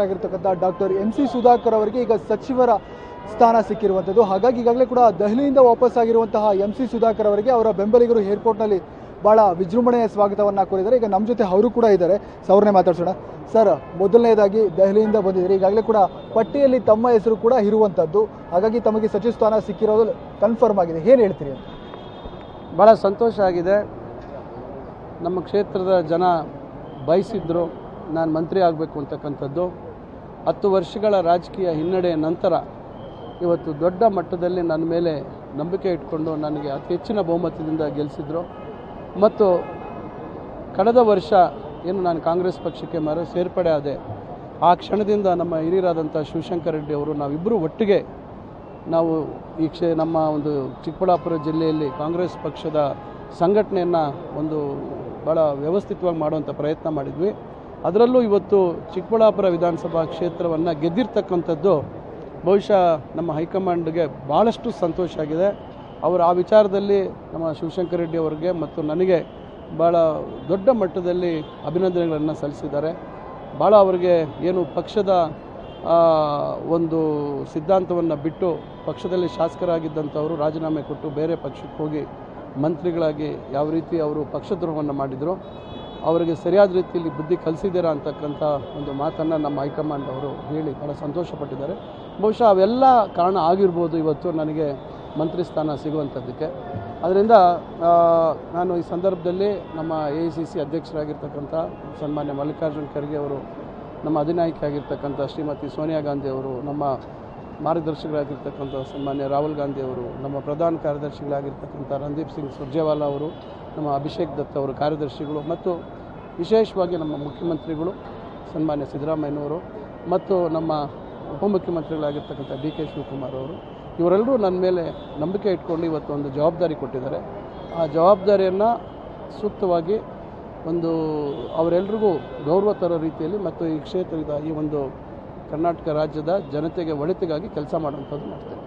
ಆಗಿರತಕ್ಕಂಥ doctor MC Sudhakar ಅವರಿಗೆ ಈಗ ಸಚಿವರ ಸ್ಥಾನ ಸಿಕ್ಕಿರುವಂಥದ್ದು. ಹಾಗಾಗಿ ಈಗಾಗಲೇ ಕೂಡ ದೆಹಲಿಯಿಂದ ವಾಪಸ್ ಆಗಿರುವಂತಹ MC ಸುಧಾಕರ್ ಅವರಿಗೆ ಅವರ ಬೆಂಬಲಿಗರು ಏರ್ಪೋರ್ಟ್ನಲ್ಲಿ ಬಹಳ ವಿಜೃಂಭಣೆಯ ಸ್ವಾಗತವನ್ನು ಕೋರಿದ್ದಾರೆ. ಈಗ ನಮ್ಮ ಜೊತೆ ಅವರು ಕೂಡ ಇದ್ದಾರೆ, ಅವ್ರನ್ನೇ ಮಾತಾಡ್ಸೋಣ. ಸರ್, ಮೊದಲನೇದಾಗಿ ದೆಹಲಿಯಿಂದ ಬಂದಿದ್ದಾರೆ, ಈಗಾಗಲೇ ಕೂಡ ಪಟ್ಟಿಯಲ್ಲಿ ತಮ್ಮ ಹೆಸರು ಕೂಡ ಇರುವಂಥದ್ದು, ಹಾಗಾಗಿ ತಮಗೆ ಸಚಿವ ಸ್ಥಾನ ಸಿಕ್ಕಿರೋದು ಕನ್ಫರ್ಮ್ ಆಗಿದೆ, ಏನು ಹೇಳ್ತೀರಿ ಅಂತ? ಭಾಳ ಸಂತೋಷ ಆಗಿದೆ. ನಮ್ಮ ಕ್ಷೇತ್ರದ ಜನ ಬಯಸಿದ್ರು ನಾನು ಮಂತ್ರಿ ಆಗಬೇಕು ಅಂತಕ್ಕಂಥದ್ದು. 10 ವರ್ಷಗಳ ರಾಜಕೀಯ ಹಿನ್ನಡೆಯ ನಂತರ ಇವತ್ತು ದೊಡ್ಡ ಮಟ್ಟದಲ್ಲಿ ನನ್ನ ಮೇಲೆ ನಂಬಿಕೆ ಇಟ್ಕೊಂಡು ನನಗೆ ಅತಿ ಹೆಚ್ಚಿನ ಬಹುಮತದಿಂದ ಗೆಲ್ಲಿಸಿದ್ರು. ಮತ್ತು ಕಳೆದ ವರ್ಷ ಏನು ನಾನು ಕಾಂಗ್ರೆಸ್ ಪಕ್ಷಕ್ಕೆ ಸೇರ್ಪಡೆ ಆದೆ, ಆ ಕ್ಷಣದಿಂದ ನಮ್ಮ ಹಿರಿಯರಾದಂಥ ಶಿವಶಂಕರ್ ರೆಡ್ಡಿ ಅವರು ನಾವಿಬ್ಬರು ಒಟ್ಟಿಗೆ ನಾವು ನಮ್ಮ ಒಂದು ಚಿಕ್ಕಬಳ್ಳಾಪುರ ಜಿಲ್ಲೆಯಲ್ಲಿ ಕಾಂಗ್ರೆಸ್ ಪಕ್ಷದ ಸಂಘಟನೆಯನ್ನು ಒಂದು ಭಾಳ ವ್ಯವಸ್ಥಿತವಾಗಿ ಮಾಡುವಂಥ ಪ್ರಯತ್ನ ಮಾಡಿದ್ವಿ. ಅದರಲ್ಲೂ ಇವತ್ತು ಚಿಕ್ಕಬಳ್ಳಾಪುರ ವಿಧಾನಸಭಾ ಕ್ಷೇತ್ರವನ್ನು ಗೆದ್ದಿರ್ತಕ್ಕಂಥದ್ದು ಬಹುಶಃ ನಮ್ಮ ಹೈಕಮಾಂಡ್ಗೆ ಭಾಳಷ್ಟು ಸಂತೋಷ ಆಗಿದೆ. ಅವರು ಆ ವಿಚಾರದಲ್ಲಿ ನಮ್ಮ ಶಿವಶಂಕರ್ ರೆಡ್ಡಿ ಅವರಿಗೆ ಮತ್ತು ನನಗೆ ಭಾಳ ದೊಡ್ಡ ಮಟ್ಟದಲ್ಲಿ ಅಭಿನಂದನೆಗಳನ್ನು ಸಲ್ಲಿಸಿದ್ದಾರೆ. ಭಾಳ ಅವರಿಗೆ ಏನು ಪಕ್ಷದ ಒಂದು ಸಿದ್ಧಾಂತವನ್ನು ಬಿಟ್ಟು ಪಕ್ಷದಲ್ಲಿ ಶಾಸಕರಾಗಿದ್ದಂಥವರು ರಾಜೀನಾಮೆ ಕೊಟ್ಟು ಬೇರೆ ಪಕ್ಷಕ್ಕೆ ಹೋಗಿ ಮಂತ್ರಿಗಳಾಗಿ ಯಾವ ರೀತಿ ಅವರು ಪಕ್ಷದ್ರೋಹವನ್ನು ಮಾಡಿದರು, ಅವರಿಗೆ ಸರಿಯಾದ ರೀತಿಯಲ್ಲಿ ಬುದ್ಧಿ ಕಲಿಸಿದ್ದೀರಾ ಅಂತಕ್ಕಂಥ ಒಂದು ಮಾತನ್ನು ನಮ್ಮ ಹೈಕಮಾಂಡ್ ಅವರು ಹೇಳಿ ಭಾಳ ಸಂತೋಷಪಟ್ಟಿದ್ದಾರೆ. ಬಹುಶಃ ಅವೆಲ್ಲ ಕಾರಣ ಆಗಿರ್ಬೋದು ಇವತ್ತು ನನಗೆ ಮಂತ್ರಿ ಸ್ಥಾನ ಸಿಗುವಂಥದ್ದಕ್ಕೆ. ಅದರಿಂದ ನಾನು ಈ ಸಂದರ್ಭದಲ್ಲಿ ನಮ್ಮ AICC ಅಧ್ಯಕ್ಷರಾಗಿರ್ತಕ್ಕಂಥ ಸನ್ಮಾನ್ಯ ಮಲ್ಲಿಕಾರ್ಜುನ್ ಖರ್ಗೆ ಅವರು, ನಮ್ಮ ಅಧಿನಾಯಕಿ ಆಗಿರ್ತಕ್ಕಂಥ ಶ್ರೀಮತಿ ಸೋನಿಯಾ ಗಾಂಧಿ ಅವರು, ನಮ್ಮ ಮಾರ್ಗದರ್ಶಕರಾಗಿರ್ತಕ್ಕಂಥ ಸನ್ಮಾನ್ಯ ರಾಹುಲ್ ಗಾಂಧಿ ಅವರು, ನಮ್ಮ ಪ್ರಧಾನ ಕಾರ್ಯದರ್ಶಿಗಳಾಗಿರ್ತಕ್ಕಂಥ ರಣದೀಪ್ ಸಿಂಗ್ ಸುರ್ಜೇವಾಲಾ ಅವರು, ನಮ್ಮ ಅಭಿಷೇಕ್ ದತ್ ಅವರು ಕಾರ್ಯದರ್ಶಿಗಳು, ಮತ್ತು ವಿಶೇಷವಾಗಿ ನಮ್ಮ ಮುಖ್ಯಮಂತ್ರಿಗಳು ಸನ್ಮಾನ್ಯ ಸಿದ್ದರಾಮಯ್ಯನವರು ಮತ್ತು ನಮ್ಮ ಉಪಮುಖ್ಯಮಂತ್ರಿಗಳಾಗಿರ್ತಕ್ಕಂಥ DK ಶಿವಕುಮಾರ್ ಅವರು, ಇವರೆಲ್ಲರೂ ನನ್ನ ಮೇಲೆ ನಂಬಿಕೆ ಇಟ್ಕೊಂಡು ಇವತ್ತು ಒಂದು ಜವಾಬ್ದಾರಿ ಕೊಟ್ಟಿದ್ದಾರೆ. ಆ ಜವಾಬ್ದಾರಿಯನ್ನು ಸೂಕ್ತವಾಗಿ ಒಂದು ಅವರೆಲ್ಲರಿಗೂ ಗೌರವ ತರೋ ರೀತಿಯಲ್ಲಿ ಮತ್ತು ಈ ಕ್ಷೇತ್ರದ ಈ ಒಂದು ಕರ್ನಾಟಕ ರಾಜ್ಯದ ಜನತೆಗೆ ಒಳಿತಿಗಾಗಿ ಕೆಲಸ ಮಾಡುವಂಥದ್ದು ಮಾಡ್ತೇನೆ.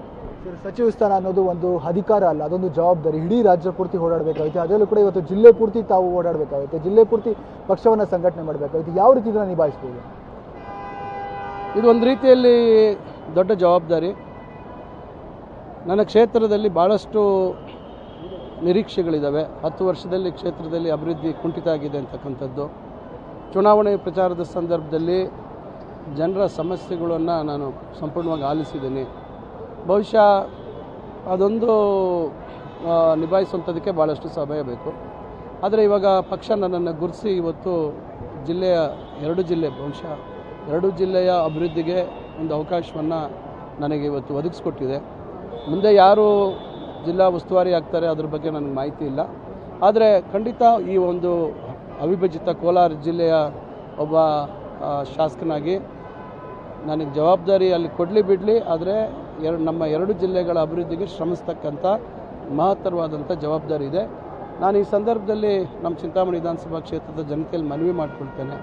ಸಚಿವ ಸ್ಥಾನ ಅನ್ನೋದು ಒಂದು ಅಧಿಕಾರ ಅಲ್ಲ, ಅದೊಂದು ಜವಾಬ್ದಾರಿ. ಇಡೀ ರಾಜ್ಯ ಪೂರ್ತಿ ಓಡಾಡಬೇಕಾಗುತ್ತೆ, ಅದರಲ್ಲೂ ಕೂಡ ಇವತ್ತು ಜಿಲ್ಲೆ ಪೂರ್ತಿ ತಾವು ಓಡಾಡಬೇಕಾಗುತ್ತೆ, ಜಿಲ್ಲೆ ಪೂರ್ತಿ ಪಕ್ಷವನ್ನು ಸಂಘಟನೆ ಮಾಡಬೇಕಾಗುತ್ತೆ. ಯಾವ ರೀತಿ ಇದನ್ನು ನಿಭಾಯಿಸ್ಬೋದು? ಇದು ಒಂದು ರೀತಿಯಲ್ಲಿ ದೊಡ್ಡ ಜವಾಬ್ದಾರಿ. ನನ್ನ ಕ್ಷೇತ್ರದಲ್ಲಿ ಭಾಳಷ್ಟು ನಿರೀಕ್ಷೆಗಳಿದ್ದಾವೆ. 10 ವರ್ಷದಲ್ಲಿ ಕ್ಷೇತ್ರದಲ್ಲಿ ಅಭಿವೃದ್ಧಿ ಕುಂಠಿತ ಆಗಿದೆ ಅಂತಕ್ಕಂಥದ್ದು. ಚುನಾವಣೆ ಪ್ರಚಾರದ ಸಂದರ್ಭದಲ್ಲಿ ಜನರ ಸಮಸ್ಯೆಗಳನ್ನು ನಾನು ಸಂಪೂರ್ಣವಾಗಿ ಆಲಿಸಿದ್ದೀನಿ. ಬಹುಶಃ ಅದೊಂದು ನಿಭಾಯಿಸುವಂಥದ್ದಕ್ಕೆ ಭಾಳಷ್ಟು ಸಮಯ ಬೇಕು. ಆದರೆ ಇವಾಗ ಪಕ್ಷ ನನ್ನನ್ನು ಗುರುತಿಸಿ ಇವತ್ತು ಜಿಲ್ಲೆಯ 2 ಜಿಲ್ಲೆ ಬಹುಶಃ 2 ಜಿಲ್ಲೆಯ ಅಭಿವೃದ್ಧಿಗೆ ಒಂದು ಅವಕಾಶವನ್ನು ನನಗೆ ಇವತ್ತು ಒದಗಿಸ್ಕೊಟ್ಟಿದೆ. ಮುಂದೆ ಯಾರು ಜಿಲ್ಲಾ ಉಸ್ತುವಾರಿ ಆಗ್ತಾರೆ ಅದ್ರ ಬಗ್ಗೆ ನನಗೆ ಮಾಹಿತಿ ಇಲ್ಲ. ಆದರೆ ಖಂಡಿತ ಈ ಒಂದು ಅವಿಭಜಿತ ಕೋಲಾರ ಜಿಲ್ಲೆಯ ಒಬ್ಬ ಶಾಸಕನಾಗಿ ನನಗೆ ಜವಾಬ್ದಾರಿ ಅಲ್ಲಿ ಕೊಡಲಿ ಬಿಡಲಿ, ಆದರೆ ನಮ್ಮ 2 ಜಿಲ್ಲೆಗಳ ಅಭಿವೃದ್ಧಿಗೆ ಶ್ರಮಿಸ್ತಕ್ಕಂಥ ಮಹತ್ತರವಾದಂಥ ಜವಾಬ್ದಾರಿ ಇದೆ. ನಾನು ಈ ಸಂದರ್ಭದಲ್ಲಿ ನಮ್ಮ ಚಿಂತಾಮಣಿ ವಿಧಾನಸಭಾ ಕ್ಷೇತ್ರದ ಜನತೆಯಲ್ಲಿ ಮನವಿ ಮಾಡಿಕೊಳ್ತೇನೆ.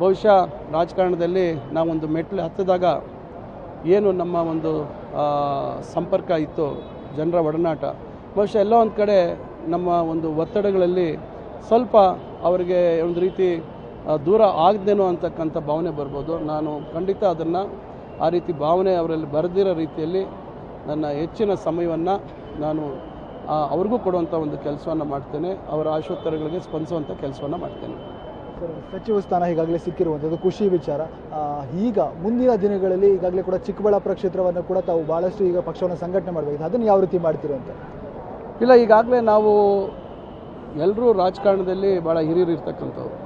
ಬಹುಶಃ ರಾಜಕಾರಣದಲ್ಲಿ ನಾವೊಂದು ಮೆಟ್ಲು ಹತ್ತಿದಾಗ ಏನು ನಮ್ಮ ಒಂದು ಸಂಪರ್ಕ ಇತ್ತು, ಜನರ ಒಡನಾಟ, ಬಹುಶಃ ಎಲ್ಲ ಒಂದು ಕಡೆ ನಮ್ಮ ಒಂದು ಒತ್ತಡಗಳಲ್ಲಿ ಸ್ವಲ್ಪ ಅವರಿಗೆ ಒಂದು ರೀತಿ ದೂರ ಆಗದೇನೋ ಅಂತಕ್ಕಂಥ ಭಾವನೆ ಬರ್ಬೋದು. ನಾನು ಖಂಡಿತ ಅದನ್ನು ಆ ರೀತಿ ಭಾವನೆ ಅವರಲ್ಲಿ ಬರೆದಿರೋ ರೀತಿಯಲ್ಲಿ ನನ್ನ ಹೆಚ್ಚಿನ ಸಮಯವನ್ನು ನಾನು ಅವ್ರಿಗೂ ಕೊಡುವಂಥ ಒಂದು ಕೆಲಸವನ್ನು ಮಾಡ್ತೇನೆ, ಅವರ ಆಶೋತ್ತರಗಳಿಗೆ ಸ್ಪಂದಿಸುವಂಥ ಕೆಲಸವನ್ನು ಮಾಡ್ತೇನೆ. ಸಚಿವ ಸ್ಥಾನ ಈಗಾಗಲೇ ಸಿಕ್ಕಿರುವಂಥದ್ದು ಖುಷಿ ವಿಚಾರ. ಈಗ ಮುಂದಿನ ದಿನಗಳಲ್ಲಿ ಈಗಾಗಲೇ ಕೂಡ ಚಿಕ್ಕಬಳ್ಳಾಪುರ ಕ್ಷೇತ್ರವನ್ನು ಕೂಡ ತಾವು ಭಾಳಷ್ಟು ಈಗ ಪಕ್ಷವನ್ನು ಸಂಘಟನೆ ಮಾಡಬೇಕು, ಅದನ್ನು ಯಾವ ರೀತಿ ಮಾಡ್ತೀರೋ ಅಂತ? ಇಲ್ಲ, ಈಗಾಗಲೇ ನಾವು ಎಲ್ಲರೂ ರಾಜಕಾರಣದಲ್ಲಿ ಭಾಳ ಹಿರಿಯರು ಇರ್ತಕ್ಕಂಥವ್ರು.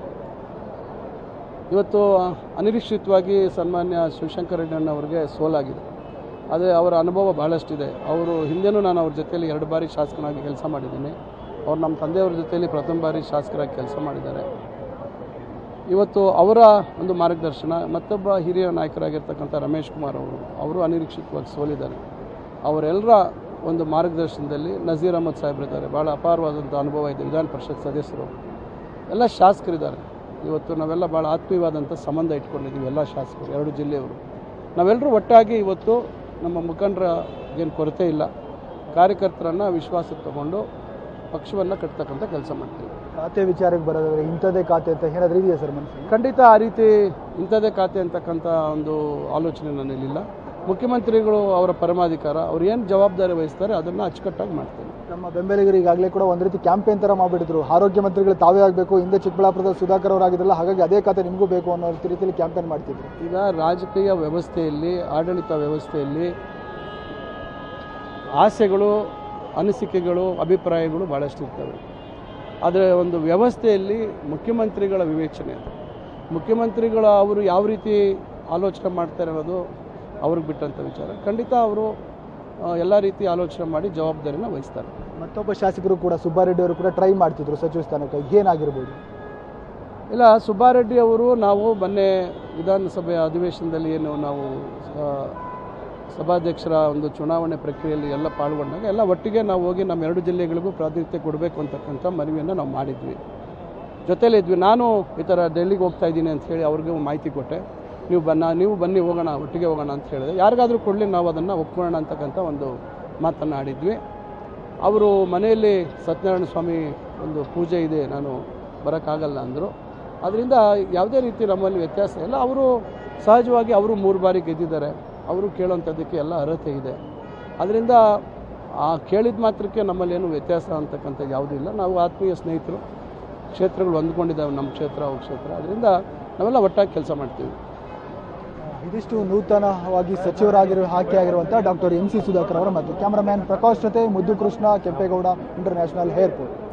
ಇವತ್ತು ಅನಿರೀಕ್ಷಿತವಾಗಿ ಸನ್ಮಾನ್ಯ ಶಿವಶಂಕರ್ ರೆಡ್ಡಿ ಅವರಿಗೆ ಸೋಲಾಗಿದೆ, ಆದರೆ ಅವರ ಅನುಭವ ಭಾಳಷ್ಟಿದೆ. ಅವರು ಹಿಂದೆನೂ ನಾನು ಅವ್ರ ಜೊತೆಯಲ್ಲಿ 2 ಬಾರಿ ಶಾಸಕನಾಗಿ ಕೆಲಸ ಮಾಡಿದ್ದೀನಿ. ಅವ್ರು ನಮ್ಮ ತಂದೆಯವ್ರ ಜೊತೆಯಲ್ಲಿ ಪ್ರಥಮ ಬಾರಿ ಶಾಸಕರಾಗಿ ಕೆಲಸ ಮಾಡಿದ್ದಾರೆ. ಇವತ್ತು ಅವರ ಒಂದು ಮಾರ್ಗದರ್ಶನ, ಮತ್ತೊಬ್ಬ ಹಿರಿಯ ನಾಯಕರಾಗಿರ್ತಕ್ಕಂಥ ರಮೇಶ್ ಕುಮಾರ್ ಅವರು ಅನಿರೀಕ್ಷಿತವಾಗಿ ಸೋಲಿದ್ದಾರೆ. ಅವರೆಲ್ಲರ ಒಂದು ಮಾರ್ಗದರ್ಶನದಲ್ಲಿ ನಜೀರ್ ಅಹಮದ್ ಸಾಹೇಬ್ರಿದ್ದಾರೆ, ಭಾಳ ಅಪಾರವಾದಂಥ ಅನುಭವ ಇದೆ, ವಿಧಾನ ಪರಿಷತ್ ಸದಸ್ಯರು, ಎಲ್ಲ ಶಾಸಕರಿದ್ದಾರೆ. ಇವತ್ತು ನಾವೆಲ್ಲ ಭಾಳ ಆತ್ಮೀಯವಾದಂಥ ಸಂಬಂಧ ಇಟ್ಕೊಂಡಿದ್ದೀವಿ, ಎಲ್ಲ ಶಾಸಕರು 2 ಜಿಲ್ಲೆಯವರು. ನಾವೆಲ್ಲರೂ ಒಟ್ಟಾಗಿ ಇವತ್ತು ನಮ್ಮ ಮುಖಂಡರ ಏನು ಕೊರತೆ ಇಲ್ಲ, ಕಾರ್ಯಕರ್ತರನ್ನು ವಿಶ್ವಾಸಕ್ಕೆ ತಗೊಂಡು ಪಕ್ಷವನ್ನು ಕಟ್ತಕ್ಕಂಥ ಕೆಲಸ ಮಾಡ್ತೀವಿ. ಖಾತೆ ವಿಚಾರಕ್ಕೆ ಬರೋದಾದ್ರೆ ಇಂಥದ್ದೇ ಖಾತೆ ಅಂತ ಏನಾದರೂ ಇದೆಯಾ ಸರ್ ಮನಸ್ಸಿಗೆ? ಖಂಡಿತ ಆ ರೀತಿ ಇಂಥದ್ದೇ ಖಾತೆ ಅಂತಕ್ಕಂಥ ಒಂದು ಆಲೋಚನೆ ನನ್ನಲ್ಲಿಲ್ಲ. ಮುಖ್ಯಮಂತ್ರಿಗಳು ಅವರ ಪರಮಾಧಿಕಾರ, ಅವ್ರು ಏನು ಜವಾಬ್ದಾರಿ ವಹಿಸ್ತಾರೆ ಅದನ್ನು ಅಚ್ಚುಕಟ್ಟಾಗಿ ಮಾಡ್ತಾರೆ. ನಮ್ಮ ಬೆಂಬಲಿಗರು ಈಗಾಗಲೇ ಕೂಡ ಒಂದು ರೀತಿ ಕ್ಯಾಂಪೇನ್ ಥರ ಮಾಡಿಬಿಟ್ಟಿದ್ರು, ಆರೋಗ್ಯ ಮಂತ್ರಿಗಳು ತಾವೇ ಆಗಬೇಕು, ಹಿಂದೆ ಚಿಕ್ಕಬಳ್ಳಾಪುರದ ಸುಧಾಕರ್ ಅವರಾಗಿದ್ರಲ್ಲ, ಹಾಗಾಗಿ ಅದೇ ಖಾತೆ ನಿಮಗೂ ಬೇಕು ಅನ್ನೋ ರೀತಿಯಲ್ಲಿ ಕ್ಯಾಂಪೇನ್ ಮಾಡ್ತಿದ್ರು. ಈಗ ರಾಜಕೀಯ ವ್ಯವಸ್ಥೆಯಲ್ಲಿ, ಆಡಳಿತ ವ್ಯವಸ್ಥೆಯಲ್ಲಿ ಆಸೆಗಳು, ಅನಿಸಿಕೆಗಳು, ಅಭಿಪ್ರಾಯಗಳು ಭಾಳಷ್ಟು ಇರ್ತವೆ. ಆದರೆ ಒಂದು ವ್ಯವಸ್ಥೆಯಲ್ಲಿ ಮುಖ್ಯಮಂತ್ರಿಗಳ ವಿವೇಚನೆ, ಮುಖ್ಯಮಂತ್ರಿಗಳು ಅವರು ಯಾವ ರೀತಿ ಆಲೋಚನೆ ಮಾಡ್ತಾರೆ ಅನ್ನೋದು ಅವ್ರಿಗೆ ಬಿಟ್ಟಂಥ ವಿಚಾರ. ಖಂಡಿತ ಅವರು ಎಲ್ಲ ರೀತಿ ಆಲೋಚನೆ ಮಾಡಿ ಜವಾಬ್ದಾರಿನ ವಹಿಸ್ತಾರೆ. ಮತ್ತೊಬ್ಬ ಶಾಸಕರು ಕೂಡ ಸುಬ್ಬಾರೆಡ್ಡಿ ಅವರು ಕೂಡ ಟ್ರೈ ಮಾಡ್ತಿದ್ರು ಸಚಿವ ಸ್ಥಾನಕ್ಕೆ, ಏನಾಗಿರ್ಬೋದು? ಇಲ್ಲ, ಸುಬ್ಬಾರೆಡ್ಡಿ ಅವರು ನಾವು ಮೊನ್ನೆ ವಿಧಾನಸಭೆಯ ಅಧಿವೇಶನದಲ್ಲಿ ಏನು ನಾವು ಸಭಾಧ್ಯಕ್ಷರ ಒಂದು ಚುನಾವಣೆ ಪ್ರಕ್ರಿಯೆಯಲ್ಲಿ ಎಲ್ಲ ಪಾಲ್ಗೊಂಡಾಗ ಎಲ್ಲ ಒಟ್ಟಿಗೆ ನಾವು ಹೋಗಿ ನಮ್ಮ 2 ಜಿಲ್ಲೆಗಳಿಗೂ ಪ್ರಾತಿನಿಧ್ಯ ಕೊಡಬೇಕು ಅಂತಕ್ಕಂಥ ಮನವಿಯನ್ನು ನಾವು ಮಾಡಿದ್ವಿ, ಜೊತೆಲೇ ಇದ್ವಿ. ನಾನು ಈ ಥರ ಡೆಲ್ಲಿಗೆ ಹೋಗ್ತಾ ಇದ್ದೀನಿ ಅಂತ ಹೇಳಿ ಅವ್ರಿಗೆ ಮಾಹಿತಿ ಕೊಟ್ಟೆ. ನೀವು ಬನ್ನಿ ಹೋಗೋಣ, ಒಟ್ಟಿಗೆ ಹೋಗೋಣ ಅಂತ ಹೇಳಿದೆ. ಯಾರಿಗಾದರೂ ಕೊಡಲಿ, ನಾವು ಅದನ್ನು ಒಪ್ಕೊಳ್ಳೋಣ ಅಂತಕ್ಕಂಥ ಒಂದು ಮಾತನ್ನು ಆಡಿದ್ವಿ. ಅವರು ಮನೆಯಲ್ಲಿ ಸತ್ಯನಾರಾಯಣ ಸ್ವಾಮಿ ಒಂದು ಪೂಜೆ ಇದೆ, ನಾನು ಬರೋಕ್ಕಾಗಲ್ಲ ಅಂದರು. ಅದರಿಂದ ಯಾವುದೇ ರೀತಿ ನಮ್ಮಲ್ಲಿ ವ್ಯತ್ಯಾಸ ಇಲ್ಲ. ಅವರು ಸಹಜವಾಗಿ ಅವರು 3 ಬಾರಿ ಗೆದ್ದಿದ್ದಾರೆ, ಅವರು ಕೇಳೋಂಥದ್ದಕ್ಕೆ ಎಲ್ಲ ಅರ್ಹತೆ ಇದೆ. ಅದರಿಂದ ಕೇಳಿದ ಮಾತ್ರಕ್ಕೆ ನಮ್ಮಲ್ಲಿ ಏನು ವ್ಯತ್ಯಾಸ ಅಂತಕ್ಕಂಥ ಯಾವುದೂ ಇಲ್ಲ. ನಾವು ಆತ್ಮೀಯ ಸ್ನೇಹಿತರು, ಕ್ಷೇತ್ರಗಳು ಹೊಂದ್ಕೊಂಡಿದ್ದಾವೆ, ನಮ್ಮ ಕ್ಷೇತ್ರ ಅವ್ರ ಕ್ಷೇತ್ರ. ಅದರಿಂದ ನಾವೆಲ್ಲ ಒಟ್ಟಾಗಿ ಕೆಲಸ ಮಾಡ್ತೀವಿ. ಇದಿಷ್ಟು ನೂತನವಾಗಿ ಆಯ್ಕೆಯಾಗಿರುವಂಥ ಡಾಕ್ಟರ್ MC ಸುಧಾಕರ್ ಅವರ ಮತ್ತು ಕ್ಯಾಮರಾಮ್ಯಾನ್ ಪ್ರಕಾಶ್ ಜೊತೆ ಮುದ್ದು ಕೃಷ್ಣ, ಕೆಂಪೇಗೌಡ ಇಂಟರ್ನ್ಯಾಷನಲ್ ಏರ್ಪೋರ್ಟ್.